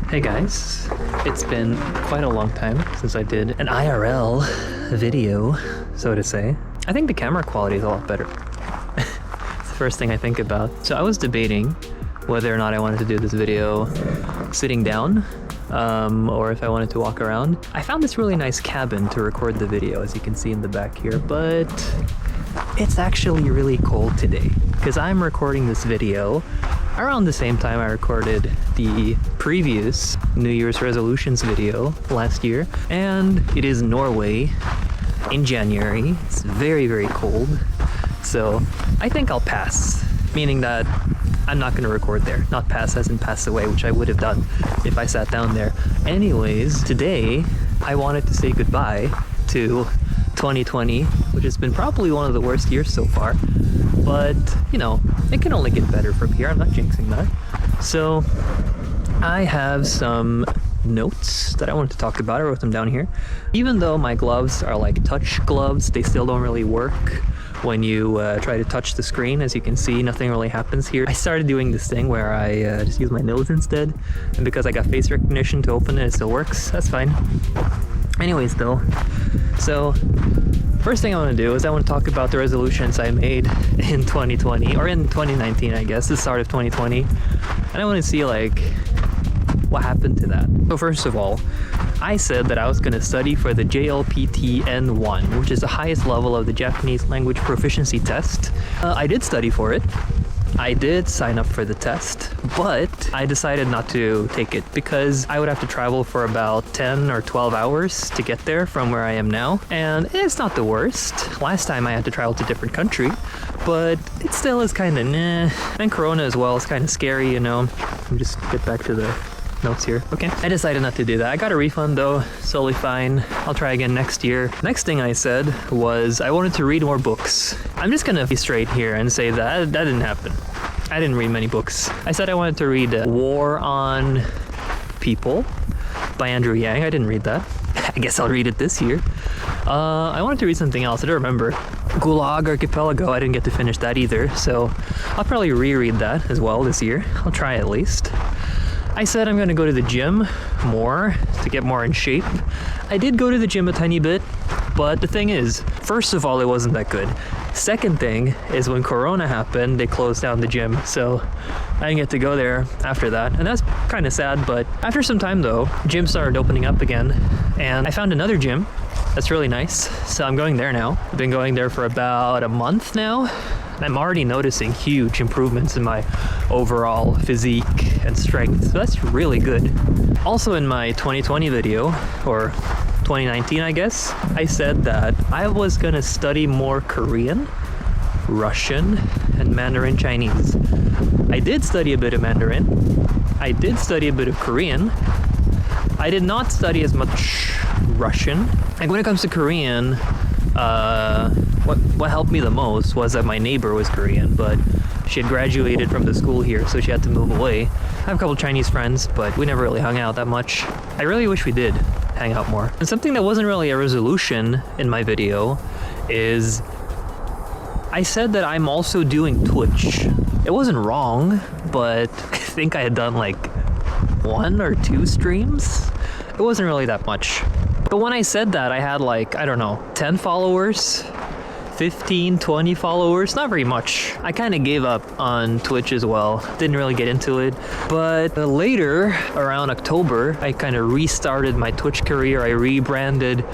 Hey guys, it's been quite a long time since I did an IRL video, so to say. I think the camera quality is a lot better. It's the first thing I think about. So I was debating whether or not I wanted to do this video sitting down, or if I wanted to walk around. I found this really nice cabin to record the video, as you can see in the back here, but it's actually really cold today because I'm recording this video around the same time I recorded the previous New Year's resolutions video last year, and it is Norway in January. It's very, very cold, so I think I'll pass, meaning that I'm not going to record there. Not pass as in pass away, which I would have done if I sat down there. Anyways, today I wanted to say goodbye to 2020, which has been probably one of the worst years so far. But, you know, it can only get better from here. I'm not jinxing that. So, I have some notes that I wanted to talk about. I wrote them down here. Even though my gloves are like touch gloves, they still don't really work when you try to touch the screen. As you can see, nothing really happens here. I started doing this thing where I just use my nose instead. And because I got face recognition to open it, it still works. That's fine. Anyways, though, so first thing I want to do is I want to talk about the resolutions I made in 2020, or in 2019, I guess, the start of 2020. And I want to see, like, what happened to that. So first of all, I said that I was going to study for the JLPT N1, which is the highest level of the Japanese language proficiency test. I did study for it. I did sign up for the test, but I decided not to take it because I would have to travel for about 10 or 12 hours to get there from where I am now. And it's not the worst. Last time I had to travel to a different country, but it still is kind of nah. And Corona as well is kind of scary, you know. Let me just get back to the notes here. Okay, I decided not to do that. I got a refund though, totally fine. I'll try again next year. Next thing I said was I wanted to read more books. I'm just gonna be straight here and say that didn't happen. I didn't read many books. I said I wanted to read War on People by Andrew Yang. I didn't read that. I guess I'll read it this year. I wanted to read something else. I don't remember. Gulag Archipelago. I didn't get to finish that either, so I'll probably reread that as well this year. I'll try at least. I said I'm going to go to the gym more to get more in shape. I did go to the gym a tiny bit, but the thing is, first of all, it wasn't that good. Second thing is when Corona happened, they closed down the gym, so I didn't get to go there after that, and that's kind of sad. But after some time though, gyms started opening up again, and I found another gym that's really nice, so I'm going there now. I've been going there for about a month now. I'm already noticing huge improvements in my overall physique and strength, so that's really good. Also in my 2020 video, or 2019 I guess, I said that I was gonna study more Korean, Russian, and Mandarin Chinese. I did study a bit of Mandarin. I did study a bit of Korean. I did not study as much Russian. Like when it comes to Korean, what helped me the most was that my neighbor was Korean, but she had graduated from the school here, so she had to move away. I have a couple Chinese friends, but we never really hung out that much. I really wish we did hang out more. And something that wasn't really a resolution in my video is I said that I'm also doing Twitch. It wasn't wrong, but I think I had done like 1 or 2 streams. It wasn't really that much. But when I said that, I had like, I don't know, 10 followers, 15, 20 followers, not very much. I kind of gave up on Twitch as well. Didn't really get into it. But later, around October, I kind of restarted my Twitch career. I rebranded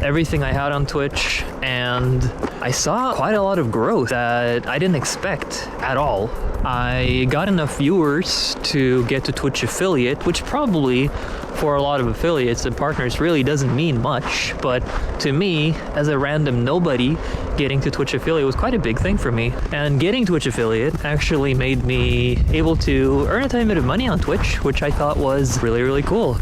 everything I had on Twitch, and I saw quite a lot of growth that I didn't expect at all. I got enough viewers to get to Twitch affiliate, which probably for a lot of affiliates and partners really doesn't mean much, but to me, as a random nobody, getting to Twitch affiliate was quite a big thing for me. And getting Twitch affiliate actually made me able to earn a tiny bit of money on Twitch, which I thought was really, really cool.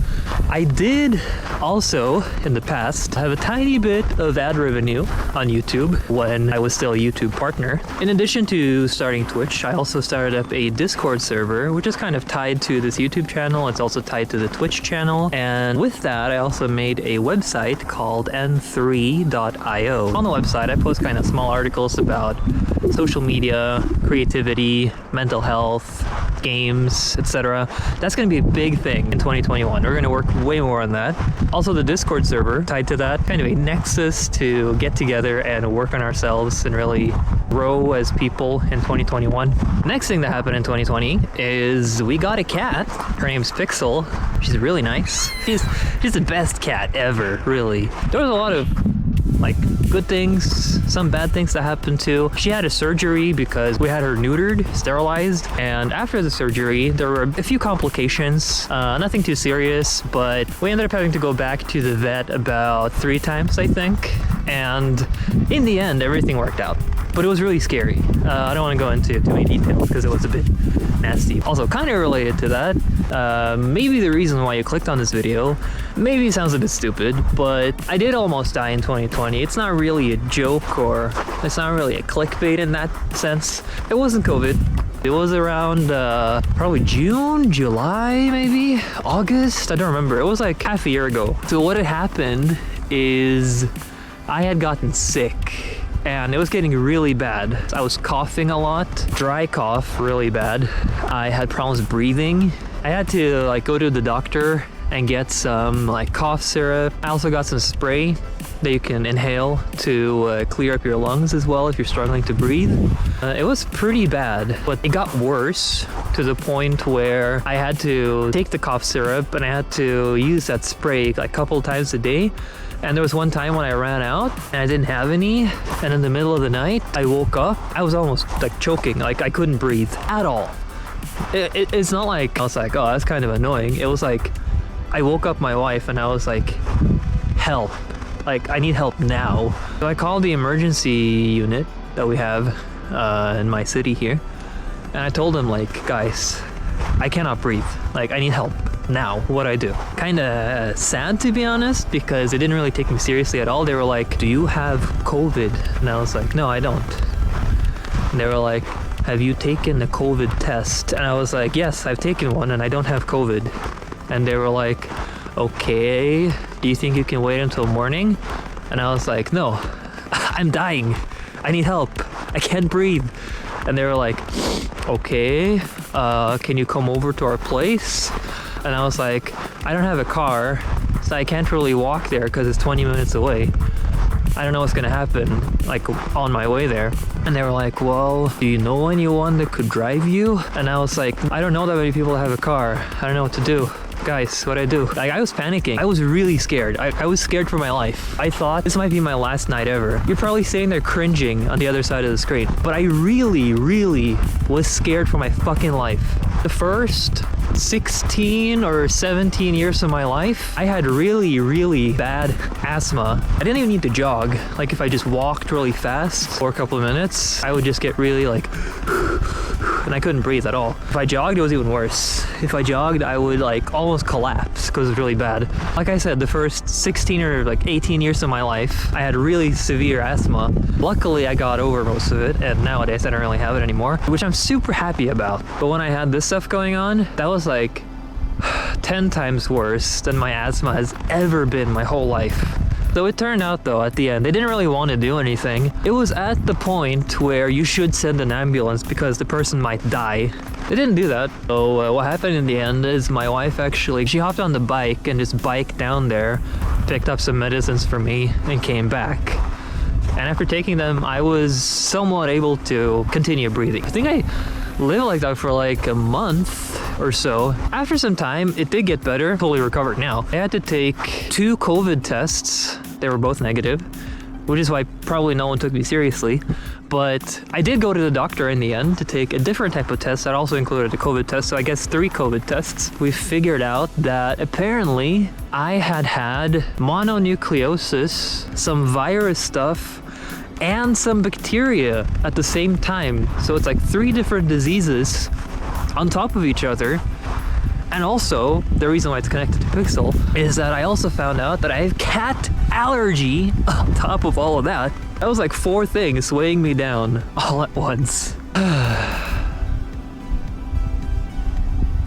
I did also, in the past, have a tiny bit of ad revenue on YouTube when I was still a YouTube partner. In addition to starting Twitch, I also started up a Discord server, which is kind of tied to this YouTube channel. It's also tied to the Twitch channel. And with that, I also made a website called n3.io. On the website, I post kind of small articles about social media, creativity, mental health, games, etc. That's going to be a big thing in 2021. We're going to work way more on that. Also, the Discord server tied to that, kind of a nexus to get together and work on ourselves and really grow as people in 2021. Next thing that happened in 2020 is we got a cat. Her name's Pixel. She's really nice. She's the best cat ever, really. There was a lot of like good things, some bad things that happened too. She had a surgery because we had her neutered, sterilized, and after the surgery there were a few complications, nothing too serious, but we ended up having to go back to the vet about 3 times, I think, and in the end everything worked out. But it was really scary. I don't want to go into too many details because it was a bit nasty. Also, kind of related to that, maybe the reason why you clicked on this video, maybe it sounds a bit stupid, but I did almost die in 2020. It's not really a joke, or it's not really a clickbait in that sense. It wasn't COVID. It was around probably June, July, maybe August. I don't remember. It was like half a year ago. So what had happened is I had gotten sick. And it was getting really bad. I was coughing a lot, dry cough, really bad. I had problems breathing. I had to like go to the doctor and get some like cough syrup. I also got some spray that you can inhale to clear up your lungs as well if you're struggling to breathe. It was pretty bad, but it got worse to the point where I had to take the cough syrup and I had to use that spray like a couple times a day. And there was one time when I ran out and I didn't have any, and in the middle of the night I woke up, I was almost like choking, like I couldn't breathe at all. It's not like I was like, oh, that's kind of annoying. It was like I woke up my wife and I was like, help, like I need help now. So I called the emergency unit that we have in my city here, and I told them like, guys, I cannot breathe, like I need help now. What do I do? Kind of sad, to be honest, because they didn't really take me seriously at all. They were like, do you have COVID? And I was like, no, I don't. And they were like, have you taken the COVID test? And I was like, yes, I've taken one and I don't have COVID. And they were like, okay, do you think you can wait until morning? And I was like, no, I'm dying. I need help. I can't breathe. And they were like, okay, can you come over to our place? And I was like, I don't have a car, so I can't really walk there because it's 20 minutes away. I don't know what's gonna happen, like, on my way there. And they were like, well, do you know anyone that could drive you? And I was like, I don't know that many people that have a car. I don't know what to do. Guys, what'd I do? Like, I was panicking. I was really scared. I was scared for my life. I thought this might be my last night ever. You're probably sitting there cringing on the other side of the screen. But I really, really was scared for my fucking life. The first 16 or 17 years of my life, I had really, really bad asthma. I didn't even need to jog. Like, if I just walked really fast for a couple of minutes, I would just get really like, and I couldn't breathe at all. If I jogged, it was even worse. If I jogged, I would like almost collapse because it was really bad. Like I said, the first 16 or like 18 years of my life, I had really severe asthma. Luckily, I got over most of it, and nowadays I don't really have it anymore, which I'm super happy about. But when I had this stuff going on, that was like 10 times worse than my asthma has ever been my whole life. So it turned out though, at the end, they didn't really want to do anything. It was at the point where you should send an ambulance because the person might die. They didn't do that. So what happened in the end is my wife actually, she hopped on the bike and just biked down there, picked up some medicines for me, and came back. And after taking them, I was somewhat able to continue breathing. I think I lived like that for like a month or so. After some time, it did get better, fully recovered now. I had to take 2 COVID tests. They were both negative, which is why probably no one took me seriously. But I did go to the doctor in the end to take a different type of test that also included a COVID test, so I guess 3 COVID tests. We figured out that apparently I had mononucleosis, some virus stuff, and some bacteria at the same time. So it's like 3 different diseases on top of each other. And also, the reason why it's connected to Pixel is that I also found out that I have cat allergy on top of all of that. That was like 4 things weighing me down all at once.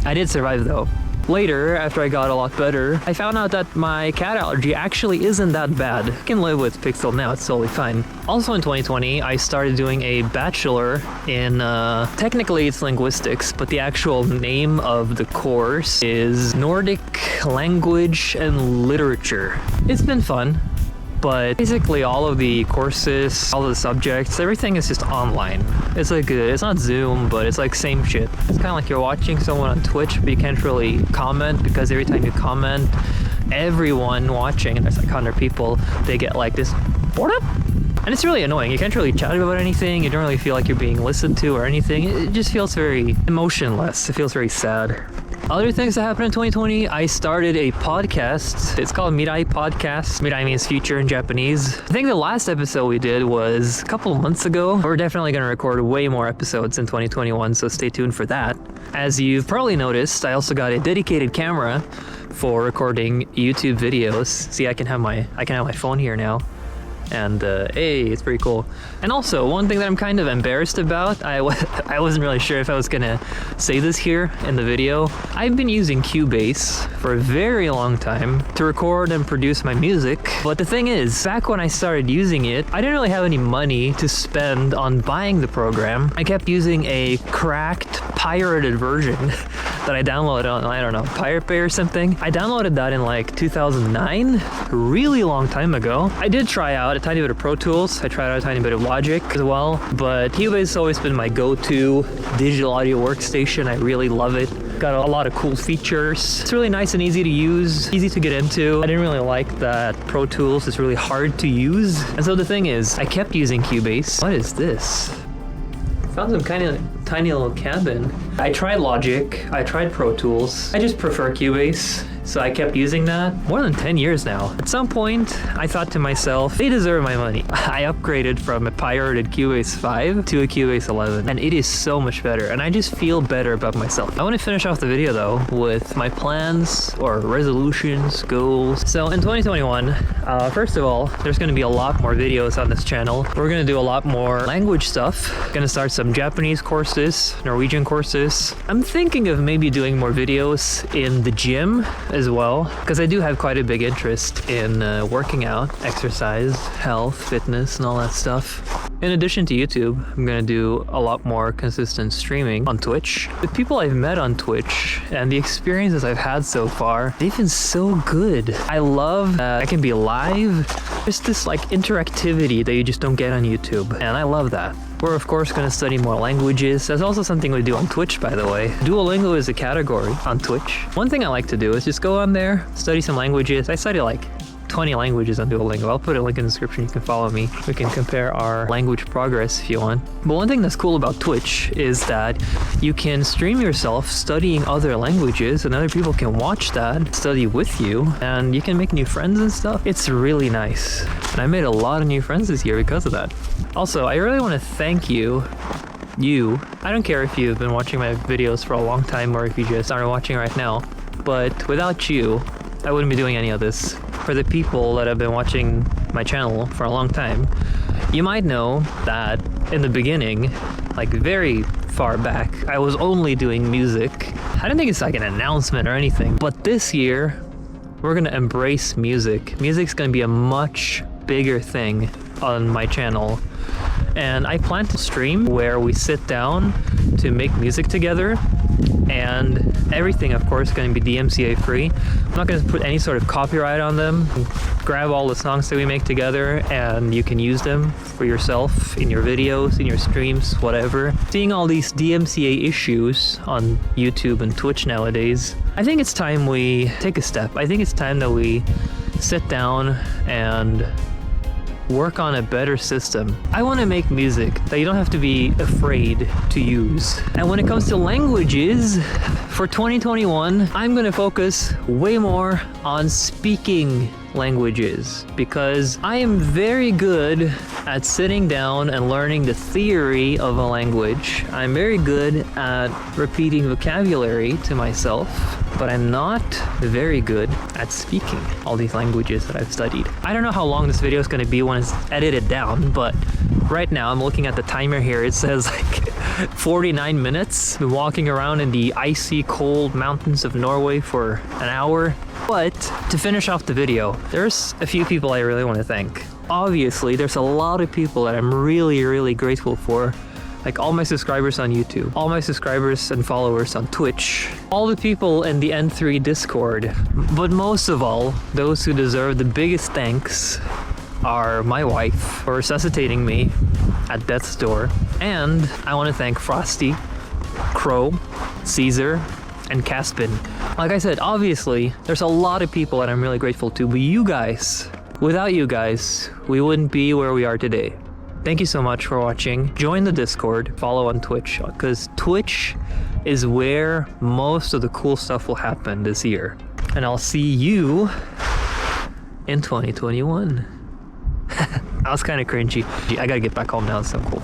I did survive though. Later, after I got a lot better, I found out that my cat allergy actually isn't that bad. I can live with Pixel now, it's totally fine. Also in 2020, I started doing a bachelor in, technically it's linguistics, but the actual name of the course is Nordic Language and Literature. It's been fun. But basically all of the courses, all of the subjects, everything is just online. It's like, it's not Zoom, but it's like same shit. It's kind of like you're watching someone on Twitch, but you can't really comment because every time you comment, everyone watching, and there's like 100 people, they get like this, what up? And it's really annoying. You can't really chat about anything. You don't really feel like you're being listened to or anything. It just feels very emotionless. It feels very sad. Other things that happened in 2020, I started a podcast. It's called Mirai Podcast. Mirai means future in Japanese. I think the last episode we did was a couple of months ago. We're definitely going to record way more episodes in 2021, so stay tuned for that. As you've probably noticed, I also got a dedicated camera for recording YouTube videos. See, I can have my phone here now. And hey, it's pretty cool. And also, one thing that I'm kind of embarrassed about, I wasn't really sure if I was gonna say this here in the video. I've been using Cubase for a very long time to record and produce my music. But the thing is, back when I started using it, I didn't really have any money to spend on buying the program. I kept using a cracked, pirated version that I downloaded on, I don't know, Pirate Bay or something. I downloaded that in like 2009, a really long time ago. I did try out a tiny bit of Pro Tools. I tried out a tiny bit of Logic as well, but Cubase has always been my go-to digital audio workstation. I really love it. Got a lot of cool features. It's really nice and easy to use, easy to get into. I didn't really like that Pro Tools is really hard to use. And so the thing is, I kept using Cubase. What is this? Found some kind of tiny little cabin. I tried Logic, I tried Pro Tools. I just prefer Cubase, so I kept using that more than 10 years now. At some point, I thought to myself, they deserve my money. I upgraded from a pirated Cubase 5 to a Cubase 11, and it is so much better, and I just feel better about myself. I want to finish off the video though with my plans or resolutions, goals. So in 2021, first of all, there's going to be a lot more videos on this channel. We're going to do a lot more language stuff. Going to start some Japanese courses, Norwegian courses. I'm thinking of maybe doing more videos in the gym as well, because I do have quite a big interest in working out, exercise, health, fitness, and all that stuff. In addition to YouTube, I'm going to do a lot more consistent streaming on Twitch. The people I've met on Twitch and the experiences I've had so far, they've been so good. I love that I can be live. There's this like interactivity that you just don't get on YouTube, and I love that. We're of course going to study more languages. That's also something we do on Twitch, by the way. Duolingo is a category on Twitch. One thing I like to do is just go on there, study some languages. I study like 20 languages on Duolingo. I'll put a link in the description. You can follow me. We can compare our language progress if you want. But one thing that's cool about Twitch is that you can stream yourself studying other languages, and other people can watch that, study with you, and you can make new friends and stuff. It's really nice. And I made a lot of new friends this year because of that. Also, I really want to thank you. I don't care if you've been watching my videos for a long time or if you just started watching right now, but without you, I wouldn't be doing any of this. For the people that have been watching my channel for a long time, you might know that in the beginning, like very far back, I was only doing music. I don't think it's like an announcement or anything, but this year, we're gonna embrace music. Music's gonna be a much bigger thing on my channel. And I plan to stream where we sit down to make music together, and everything of course is going to be DMCA free. I'm not going to put any sort of copyright on them. Grab all the songs that we make together and you can use them for yourself in your videos, in your streams, whatever. Seeing all these DMCA issues on YouTube and Twitch nowadays, I think it's time we take a step. I think it's time that we sit down and work on a better system. I want to make music that you don't have to be afraid to use. And when it comes to languages, for 2021, I'm going to focus way more on speaking languages because I am very good at sitting down and learning the theory of a language. I'm very good at repeating vocabulary to myself, but I'm not very good at speaking all these languages that I've studied. I don't know how long this video is going to be when it's edited down, but Right now, I'm looking at the timer here. It says like 49 minutes. Been walking around in the icy cold mountains of Norway for an hour. But to finish off the video, there's a few people I really want to thank. Obviously, there's a lot of people that I'm really grateful for. Like all my subscribers on YouTube, all my subscribers and followers on Twitch, all the people in the N3 Discord. But most of all, those who deserve the biggest thanks are my wife for resuscitating me at death's door. And I want to thank Frosty, Crow, Caesar, and Caspin. Like I said, obviously, there's a lot of people that I'm really grateful to, but you guys, without you guys, we wouldn't be where we are today. Thank you so much for watching. Join the Discord, follow on Twitch, because Twitch is where most of the cool stuff will happen this year. And I'll see you in 2021. That was kind of cringy. I gotta get back home now, it's so cool.